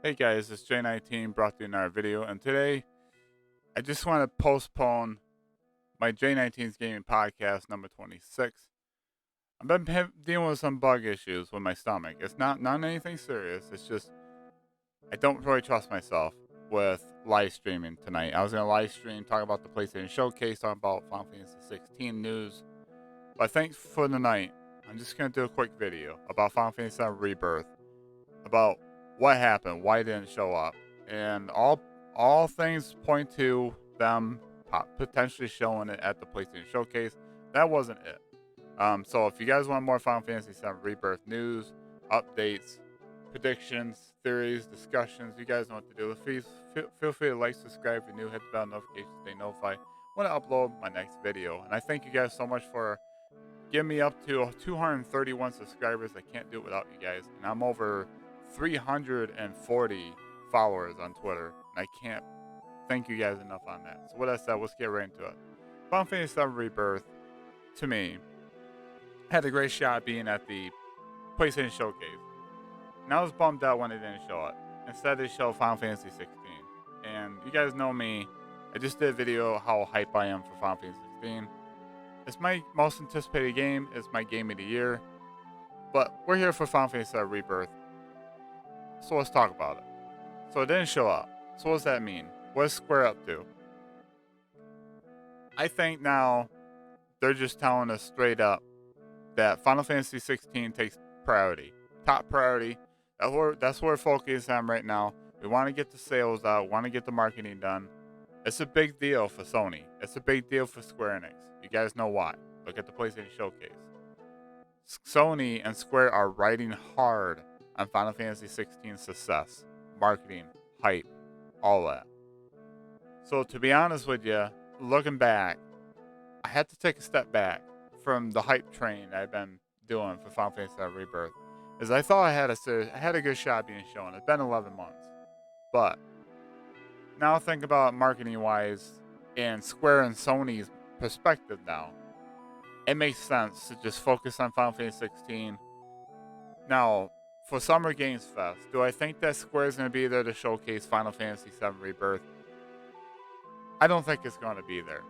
Hey guys, it's J19 brought to you another video, and today I just want to postpone my J19's Gaming Podcast number 26. I've been dealing with some bug issues with my stomach. It's not anything serious. It's just I don't really trust myself with live streaming tonight. I was gonna live stream, talk about the PlayStation Showcase, talk about Final Fantasy 16 news. But I think for tonight, I'm just gonna do a quick video about Final Fantasy 7 Rebirth, about what happened, why it didn't show up, and all things point to them potentially showing it at the PlayStation Showcase. That wasn't it. So if you guys want more Final Fantasy 7 Rebirth news, updates, predictions, theories, discussions, you guys know what to do. Feel free to like, subscribe if you're new, hit the bell notification to stay notified when I upload my next video. And I thank you guys so much for giving me up to 231 subscribers. I can't do it without you guys. And I'm over 340 followers on Twitter. And I can't thank you guys enough on that. So with that said, let's get right into it. Final Fantasy 7 Rebirth, to me, had a great shot being at the PlayStation Showcase. And I was bummed out when they didn't show it. Instead, they showed Final Fantasy 16. And you guys know me. I just did a video how hype I am for Final Fantasy 16. It's my most anticipated game. It's my game of the year. But we're here for Final Fantasy 7 Rebirth. So let's talk about it. So it didn't show up. So what does that mean? What is Square up to? I think now they're just telling us straight up that Final Fantasy 16 takes priority. Top priority. That's where we're focused on right now. We want to get the sales out. Want to get the marketing done. It's a big deal for Sony. It's a big deal for Square Enix. You guys know why. Look at the PlayStation Showcase. Sony and Square are riding hard on Final Fantasy 16's success. Marketing, hype, all that. So to be honest with you, looking back, I had to take a step back from the hype train I've been doing for Final Fantasy VII Rebirth. As I thought I had a good shot being shown. It's been 11 months. But now think about marketing wise and Square and Sony's perspective now. It makes sense to just focus on Final Fantasy 16. Now, for Summer Games Fest, do I think that Square is going to be there to showcase Final Fantasy VII Rebirth? I don't think it's going to be there.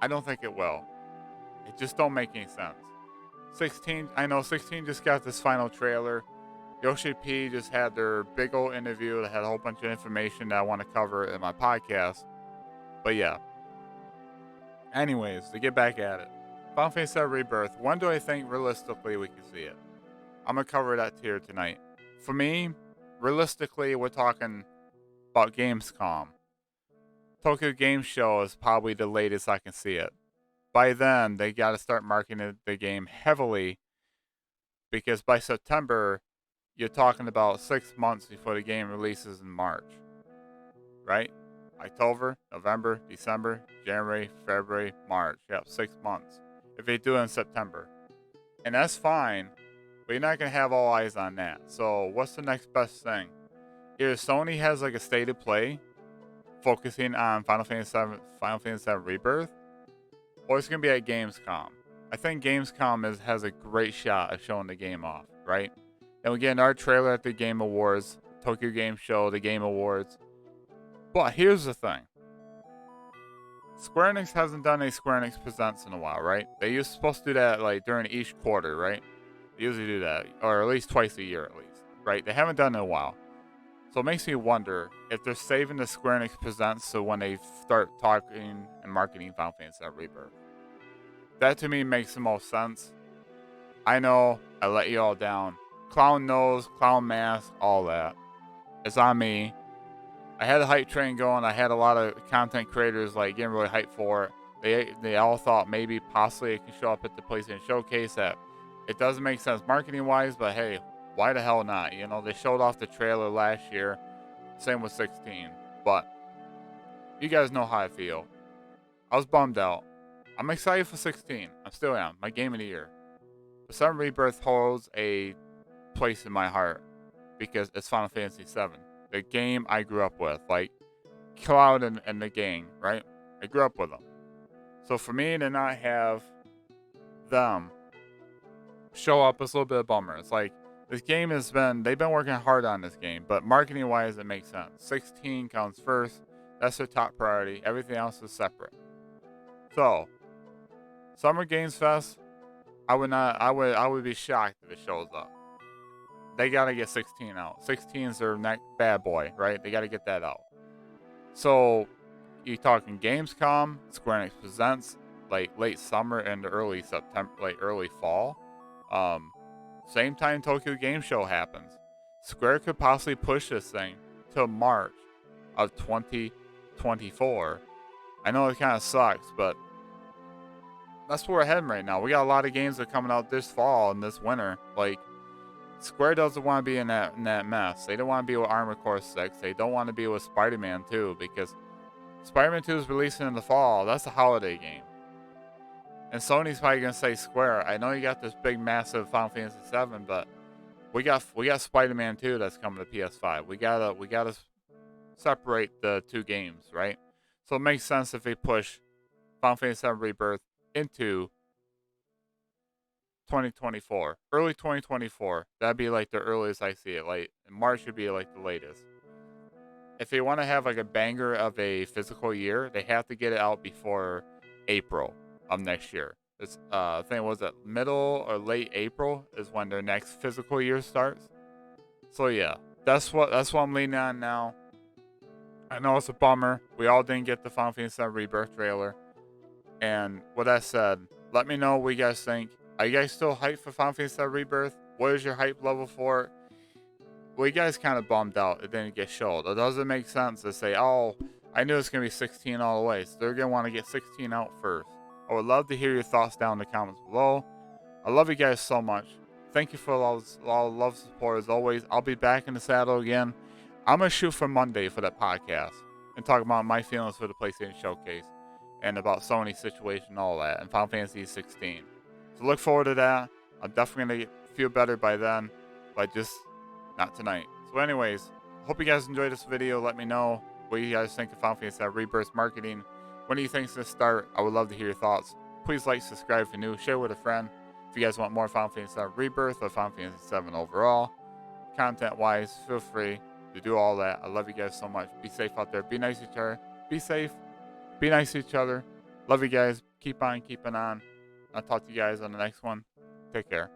I don't think it will. It just don't make any sense. 16, I know 16 just got this final trailer. Yoshi P just had their big old interview that had a whole bunch of information that I want to cover in my podcast. But yeah. Anyways, to get back at it. Final Fantasy VII Rebirth, when do I think realistically we can see it? I'm going to cover that here tonight. For me, realistically, we're talking about Gamescom. Tokyo Game Show is probably the latest I can see it. By then, they got to start marketing the game heavily because by September, you're talking about 6 months before the game releases in March. Right? October, November, December, January, February, March. Yep, 6 months. If they do it in September. And that's fine, but you're not going to have all eyes on that. So what's the next best thing? Either Sony has like a state of play focusing on Final Fantasy VII Rebirth, or it's going to be at Gamescom. I think Gamescom has a great shot of showing the game off, right? And we get another trailer at the Game Awards, Tokyo Game Show, the Game Awards. But here's the thing. Square Enix hasn't done a Square Enix Presents in a while, right? They used supposed to do that like during each quarter, right? They usually do that, or at least twice a year at least, right? They haven't done it in a while. So it makes me wonder if they're saving the Square Enix Presents so when they start talking and marketing Final Fantasy VII Rebirth. That to me makes the most sense. I know I let you all down. Clown nose, clown mask, all that. It's on me. I had a hype train going. I had a lot of content creators like getting really hyped for it. They all thought maybe possibly it can show up at the PlayStation Showcase. That it doesn't make sense marketing wise, but hey, why the hell not? You know, they showed off the trailer last year. Same with 16. But you guys know how I feel. I was bummed out. I'm excited for 16. I still am. My game of the year. But 7 Rebirth holds a place in my heart because it's Final Fantasy 7. The game I grew up with. Like Cloud and the gang, right? I grew up with them. So for me to not have them show up is a little bit of a bummer. It's like This game they've been working hard on this game, but marketing wise, it makes sense. 16 comes first. That's their top priority. Everything else is separate. So, Summer Games Fest, I would be shocked if it shows up. They gotta get 16 out. 16 is their next bad boy, right? They gotta get that out. So, you talking Gamescom, Square Enix Presents, like late summer and early September, like early fall. Same time Tokyo Game Show happens. Square could possibly push this thing to March of 2024. I know it kind of sucks, but that's where we're heading right now. We got a lot of games that are coming out this fall and this winter. Like, Square doesn't want to be in that mess. They don't want to be with Armored Core 6. They don't want to be with Spider-Man 2 because Spider-Man 2 is releasing in the fall. That's a holiday game. And Sony's probably gonna say, Square, I know you got this big massive Final Fantasy 7, but we got Spider-Man 2 that's coming to PS5. We gotta separate the two games, right? So it makes sense if they push Final Fantasy 7 Rebirth into 2024, early 2024. That'd be like the earliest I see it. Like March would be like the latest. If they want to have like a banger of a physical year, they have to get it out before April of next year. It's I think was it middle or late April is when their next physical year starts. So yeah, that's what I'm leaning on now. I know it's a bummer. We all didn't get the Final Fantasy VII Rebirth trailer. And with that said, let me know what you guys think. Are you guys still hyped for Final Fantasy VII Rebirth? What is your hype level for it? Well, you guys kind of bummed out it didn't get showed. It doesn't make sense to say, oh, I knew it's going to be 16 all the way. So they're going to want to get 16 out first. I would love to hear your thoughts down in the comments below. I love you guys so much. Thank you for all the love and support as always. I'll be back in the saddle again. I'm going to shoot for Monday for that podcast and talk about my feelings for the PlayStation Showcase and about Sony's situation and all that and Final Fantasy 16. So look forward to that. I'm definitely going to feel better by then, but just not tonight. So anyways, hope you guys enjoyed this video. Let me know what you guys think of Final Fantasy VII Rebirth marketing. When do you think it's going to start? I would love to hear your thoughts. Please like, subscribe if you're new, share with a friend. If you guys want more Final Fantasy VII Rebirth or Final Fantasy VII overall, content-wise, feel free to do all that. I love you guys so much. Be safe out there. Be nice to each other. Be safe. Be nice to each other. Love you guys. Keep on keeping on. I'll talk to you guys on the next one. Take care.